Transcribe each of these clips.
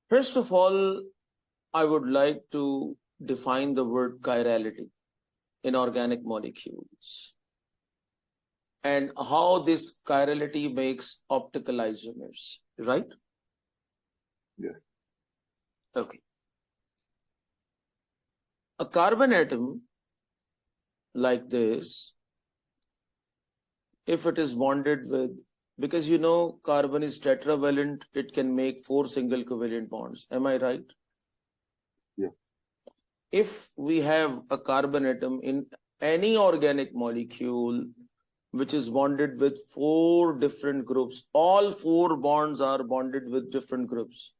First of all, I would like to define the word chirality in organic molecules and how this chirality makes optical isomers, right? Yes. Okay. A carbon atom like this, if it is bonded with, because carbon is tetravalent, it can make 4 single covalent bonds. Am I right? Yeah. If we have a carbon atom in any organic molecule which is bonded with 4 different groups, all 4 bonds are bonded with different groups,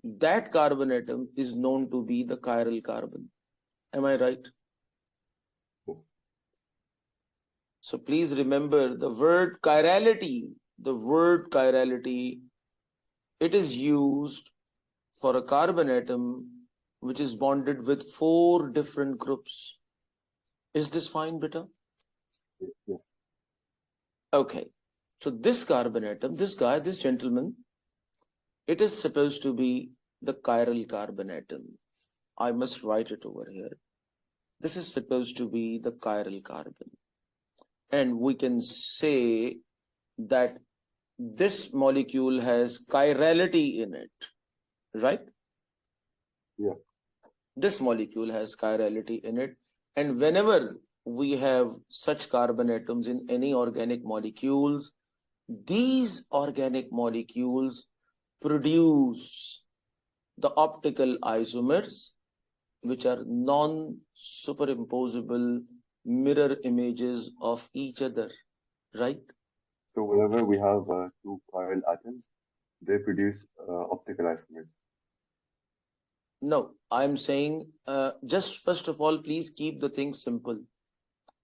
that carbon atom is known to be the chiral carbon. Am I right? Yes. So please remember the word chirality. The word chirality, it is used for a carbon atom which is bonded with 4 different groups. Is this fine, beta? Yes. Okay. So this carbon atom, this guy, this gentleman, it is supposed to be the chiral carbon atom. I must write it over here. This is supposed to be the chiral carbon. And we can say that this molecule has chirality in it, right? Yeah. This molecule has chirality in it. And whenever we have such carbon atoms in any organic molecules, these organic molecules produce the optical isomers, which are non-superimposable mirror images of each other, right? So whenever we have two chiral atoms, they produce optical isomers. No, I'm saying just first of all, please keep the thing simple.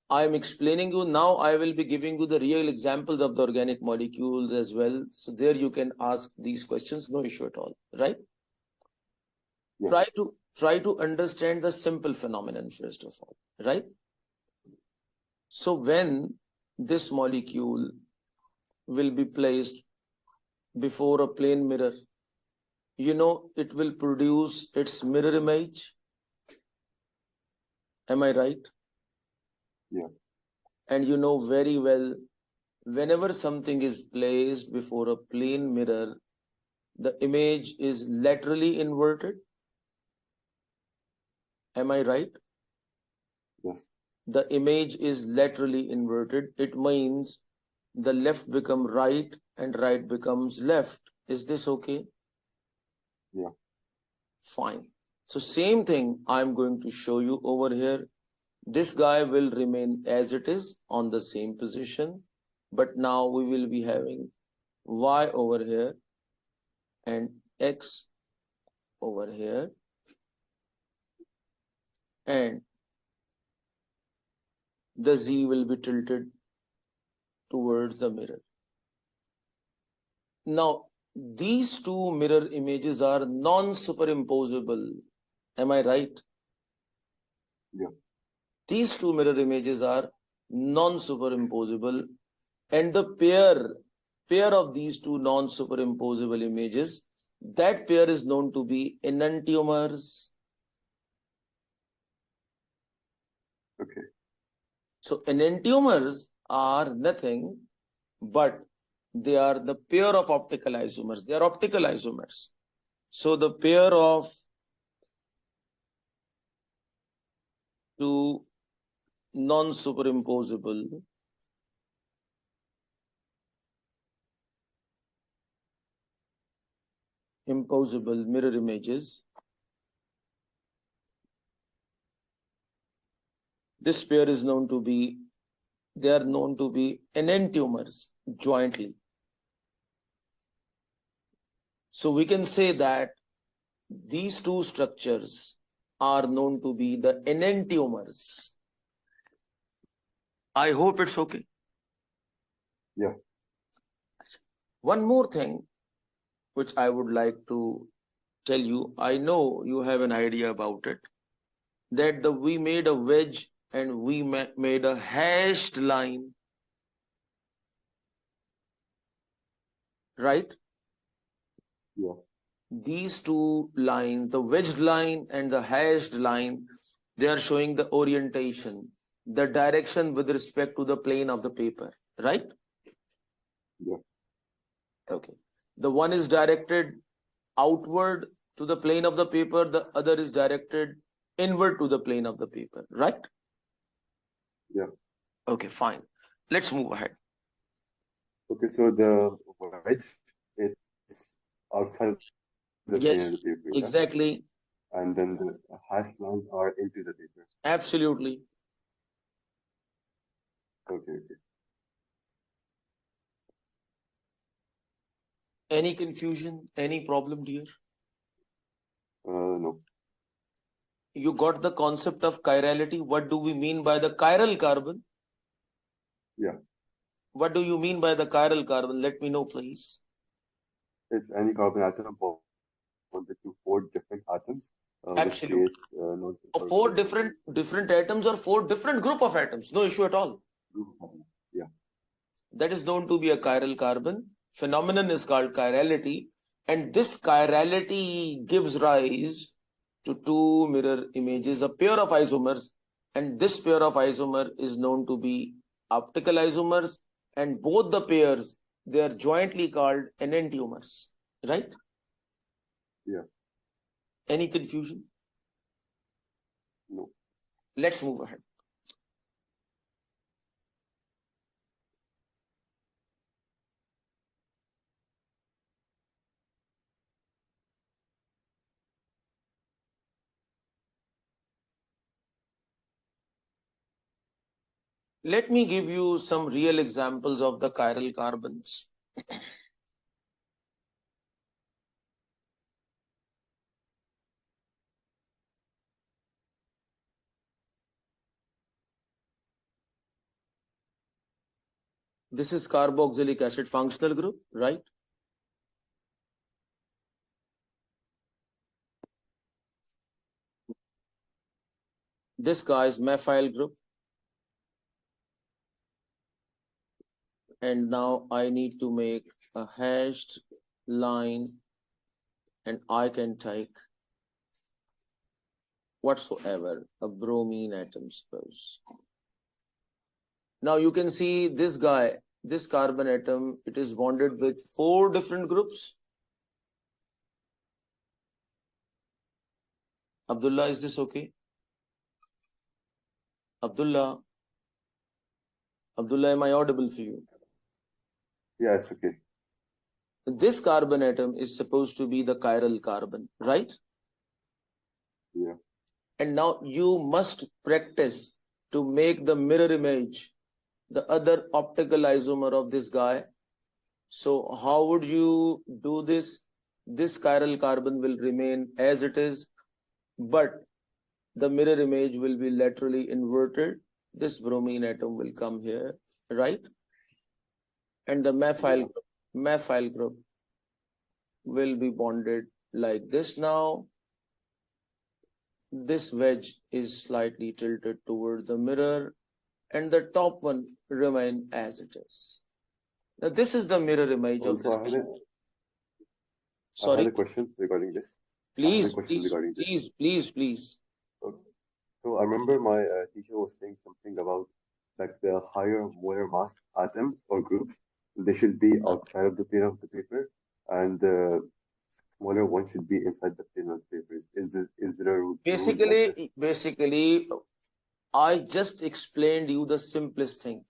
I am explaining you now. I will be giving you the real examples of the organic molecules as well. So there you can ask these questions, no issue at all, right? Yeah. Try to understand the simple phenomenon first of all, right? So when this molecule will be placed before a plane mirror, it will produce its mirror image. Am I right? Yeah. And you know very well, whenever something is placed before a plane mirror, the image is laterally inverted. Am I right? Yes. The image is laterally inverted. It means the left becomes right and right becomes left. Is this okay? Yeah. Fine. So same thing I'm going to show you over here. This guy will remain as it is on the same position, but now we will be having Y over here and X over here, and the Z will be tilted towards the mirror. Now, these two mirror images are non-superimposable. Am I right? Yeah. These two mirror images are non-superimposable, and the pair of these two non-superimposable images, that pair is known to be enantiomers. Okay. So enantiomers are nothing but they are the pair of optical isomers. They are optical isomers. So the pair of two non-superimposable mirror images, this pair is known to be, they are known to be enantiomers jointly. So we can say that these two structures are known to be the enantiomers. I hope it's okay. Yeah. One more thing which I would like to tell you, I know you have an idea about it, that we made a wedge and we made a hashed line, right? Yeah. these two lines, the wedged line and the hashed line, they are showing the orientation, the direction with respect to the plane of the paper, right? Yeah. Okay. The one is directed outward to the plane of the paper, the other is directed inward to the plane of the paper, right? Yeah. Okay, fine. Let's move ahead. Okay, so the wedge is outside of the plane of the paper, yeah? Yes, exactly. And then the hash lines are into the paper. Absolutely. Okay, okay. Any confusion, any problem, dear? No. You got the concept of chirality. What do we mean by the chiral carbon? Yeah. What do you mean by the chiral carbon? Let me know, please. It's any carbon atom bonded to 4 different atoms, which Absolutely. creates non-conforming Four group. different atoms or 4 different group of atoms. No issue at all. Yeah. That is known to be a chiral carbon. Phenomenon is called chirality, and this chirality gives rise to two mirror images, a pair of isomers, and this pair of isomer is known to be optical isomers, and both the pairs, they are jointly called enantiomers, right? Yeah. Any confusion? No. Let's move ahead. Let me give you some real examples of the chiral carbons. This is carboxylic acid functional group, right? This guy is methyl group. And now I need to make a hashed line, and I can take whatsoever, a bromine atom, suppose. Now you can see this guy, this carbon atom, it is bonded with 4 different groups. Abdullah, is this okay? Abdullah, am I audible for you? Yeah, it's okay. This carbon atom is supposed to be the chiral carbon, right? Yeah. And now you must practice to make the mirror image, the other optical isomer of this guy. So how would you do this? This chiral carbon will remain as it is, but the mirror image will be laterally inverted. This bromine atom will come here, right? And the methyl group will be bonded like this now. This wedge is slightly tilted toward the mirror, and the top one remain as it is. Now this is the mirror image of Also, this. I had Sorry, a question regarding this. please. Okay. So I remember my teacher was saying something about like the higher molar mass atoms or groups, they should be outside of the plane of the paper, and the smaller one should be inside the plane of the paper. Is there a rule like this? Basically, I just explained you the simplest thing.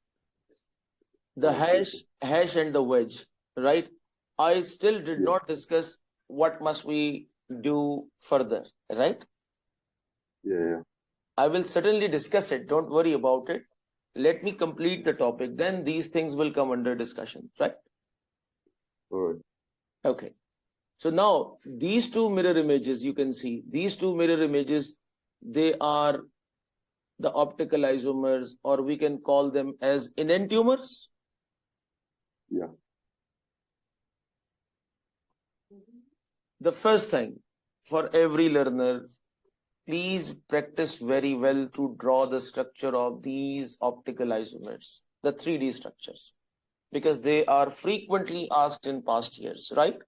The Okay, okay. hash and the wedge, right? I still did Yeah, not discuss what must we do further, right? yeah. I will certainly discuss it. Don't worry about it. Let me complete the topic. Then these things will come under discussion, right? All right. Okay. So now these two mirror images, you can see these two mirror images, they are the optical isomers, or we can call them as enantiomers. Yeah. The first thing for every learner, please practice very well to draw the structure of these optical isomers, the 3D structures, because they are frequently asked in past years, right?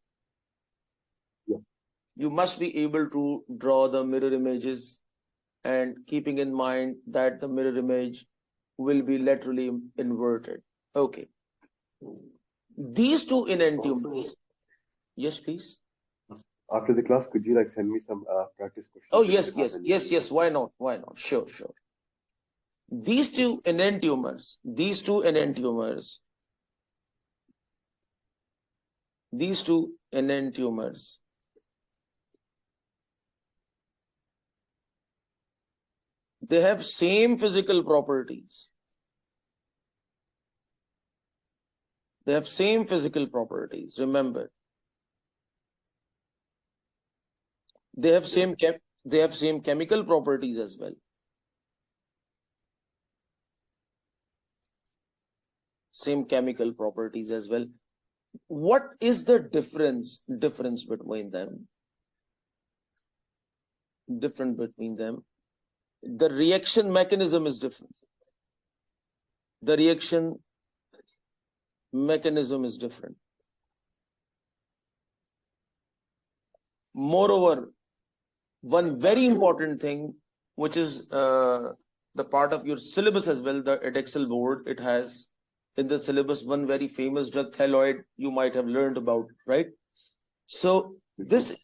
Yeah. you must be able to draw the mirror images, and keeping in mind that the mirror image will be laterally inverted. Okay. These two Also, enantiomers. Yes, please. after the class, could you like send me some practice Oh, questions if you yes, have yes, any? yes, yes. Why not? Why not? Sure, sure. These two enantiomers, these two enantiomers, these two enantiomers, they have same physical properties. They have same physical properties. Remember, they have Yeah. same chemical properties as well. Same chemical properties as well. What is the difference between them? Different between them. The reaction mechanism is different. The reaction mechanism is different. Moreover, one very important thing, which is the part of your syllabus as well, the Edexcel board, it has in the syllabus one very famous drug, thyroid, you might have learned about, right? So this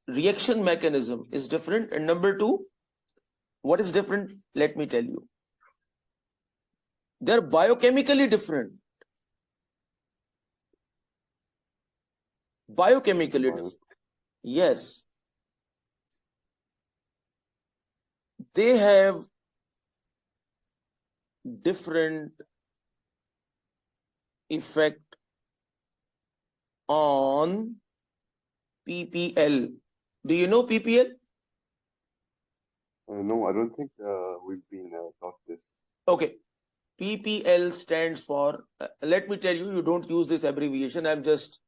reaction mechanism is different. And number two, what is different? Let me tell you. They're biochemically different. Biochemically different. Yes. They have different effect on PPL. Do you know PPL? No, I don't think we've been taught this. Okay. PPL stands for, let me tell you, you don't use this abbreviation. I'm just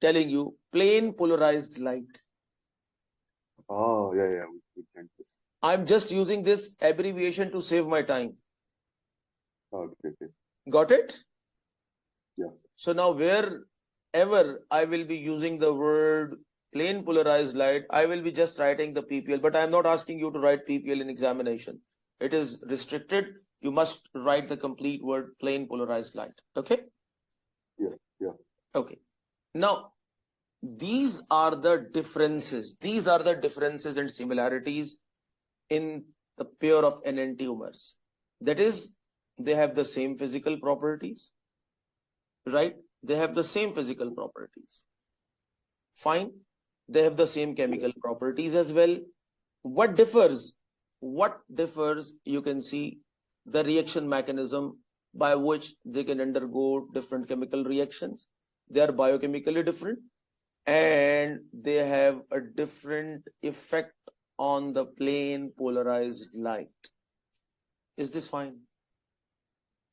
telling you, plain polarized light. Oh, yeah, we learned this. I'm just using this abbreviation to save my time. Oh, okay. Got it? Yeah. So now wherever I will be using the word plain polarized light, I will be just writing the PPL, but I'm not asking you to write PPL in examination. It is restricted. You must write the complete word plain polarized light. Okay? Yeah. Okay. Now, these are the differences. These are the differences and similarities in the pair of enantiomers. That is, they have the same physical properties, right? They have the same physical properties. Fine. They have the same chemical properties as well. What differs? What differs? You can see the reaction mechanism by which they can undergo different chemical reactions. They are biochemically different, and they have a different effect on the plane polarized light. Is this fine?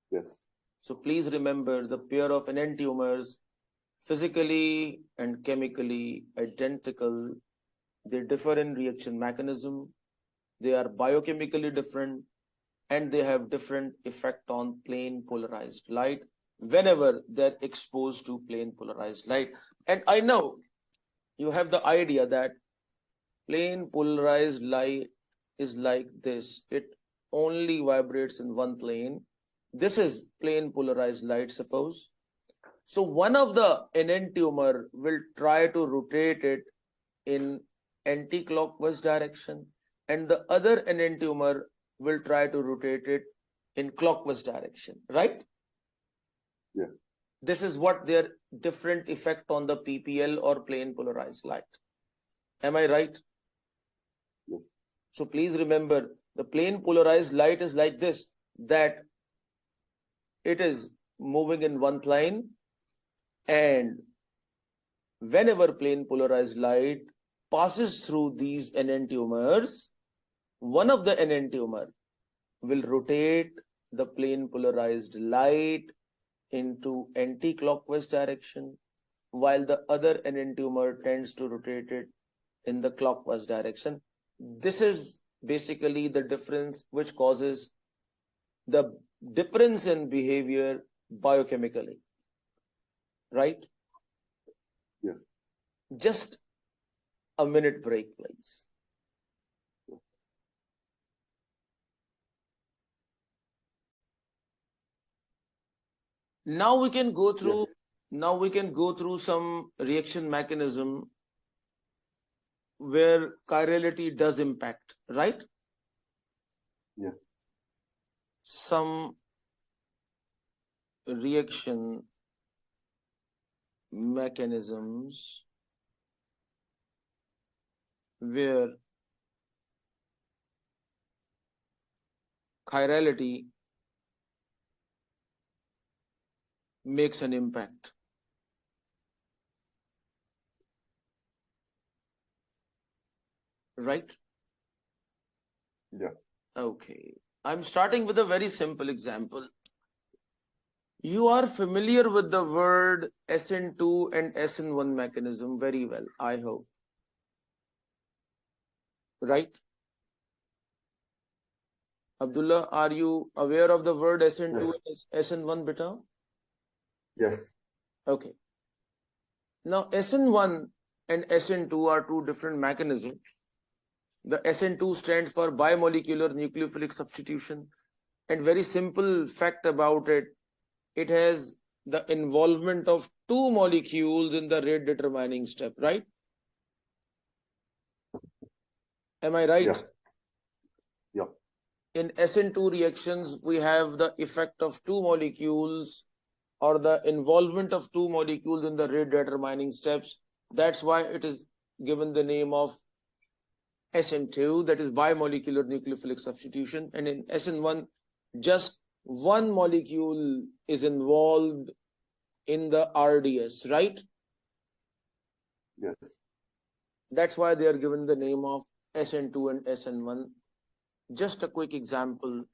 Yes. So please remember, the pair of enantiomers, physically and chemically identical. They differ in reaction mechanism. They are biochemically different, and they have different effect on plane polarized light whenever they're exposed to plane polarized light. And I know you have the idea that plane polarized light is like this. It only vibrates in one plane. This is plane polarized light, suppose. So one of the enantiomer will try to rotate it in anti-clockwise direction, and the other enantiomer will try to rotate it in clockwise direction, right? Yeah. This is what their different effect on the PPL or plane polarized light. Am I right? Yes. So please remember, the plane polarized light is like this, that it is moving in one plane, and whenever plane polarized light passes through these enantiomers, one of the enantiomer will rotate the plane polarized light into anti-clockwise direction, while the other enantiomer tends to rotate it in the clockwise direction. This is basically the difference which causes the difference in behavior biochemically, right? Yes. Just a minute break, please. Now we can go through. Yes. Now we can go through some reaction mechanism where chirality does impact, right? Yeah. Some reaction mechanisms where chirality makes an impact, right? Yeah. Okay. I'm starting with a very simple example. You are familiar with the word SN2 and SN1 mechanism very well, I hope, right? Abdullah, are you aware of the word SN2 Yes. and SN1, beta? Yes. Okay. Now, SN1 and SN2 are two different mechanisms. The SN2 stands for bimolecular nucleophilic substitution. And very simple fact about it, it has the involvement of two molecules in the rate determining step, right? Am I right? Yeah. Yeah. In SN2 reactions, we have the effect of two molecules or the involvement of two molecules in the rate determining steps. That's why it is given the name of SN2, that is bimolecular nucleophilic substitution. And in SN1, just one molecule is involved in the RDS, right? Yes. That's why they are given the name of SN2 and SN1. Just a quick example.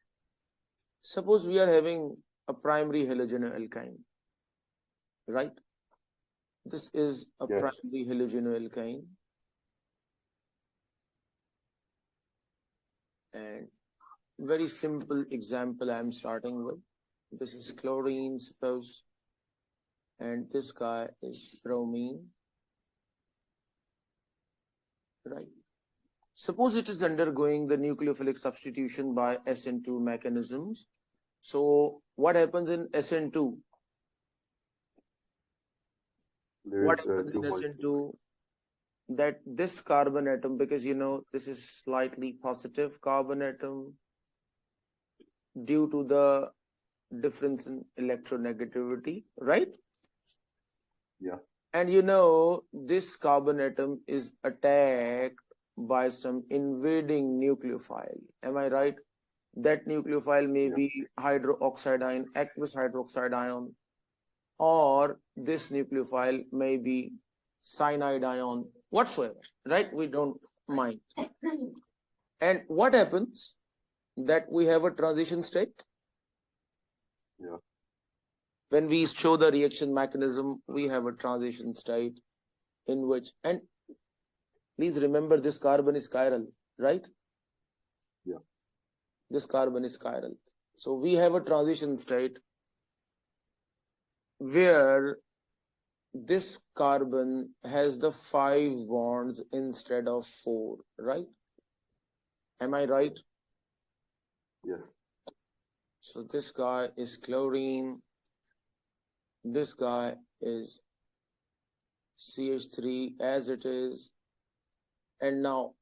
Suppose we are having a primary halogenoalkyne, right? This is a Yes. primary halogenoalkyne. And very simple example I'm starting with. This is chlorine, suppose, and this guy is bromine, right? Suppose it is undergoing the nucleophilic substitution by SN2 mechanisms. So what happens in SN2? There What is happens two in molecules. SN2? That this carbon atom, because you know this is slightly positive carbon atom due to the difference in electronegativity, right? Yeah. And you know this carbon atom is attacked by some invading nucleophile. Am I right? That nucleophile may Yeah. be hydroxide ion, aqueous hydroxide ion, or this nucleophile may be cyanide ion, whatsoever, right? We don't mind. And what happens? That we have a transition state. Yeah. When we show the reaction mechanism, we have a transition state in which, and please remember this carbon is chiral, right? Yeah. This carbon is chiral. So we have a transition state where this carbon has the 5 bonds instead of 4, right? Am I right? Yes. So this guy is chlorine, this guy is CH3 as it is, and now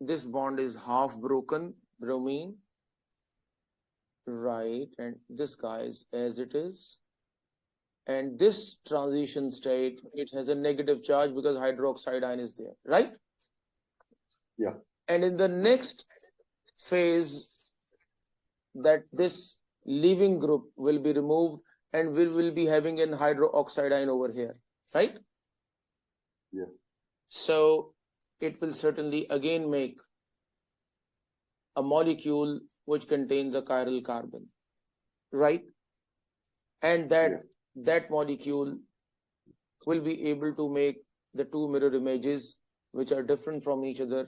this bond is half broken, bromine, right? And this guy is as it is. And this transition state, it has a negative charge because hydroxide ion is there, right? Yeah. And in the next phase, that this leaving group will be removed and we will be having an hydroxide ion over here, right? Yeah. So it will certainly again make a molecule which contains a chiral carbon, right? And that molecule will be able to make the two mirror images which are different from each other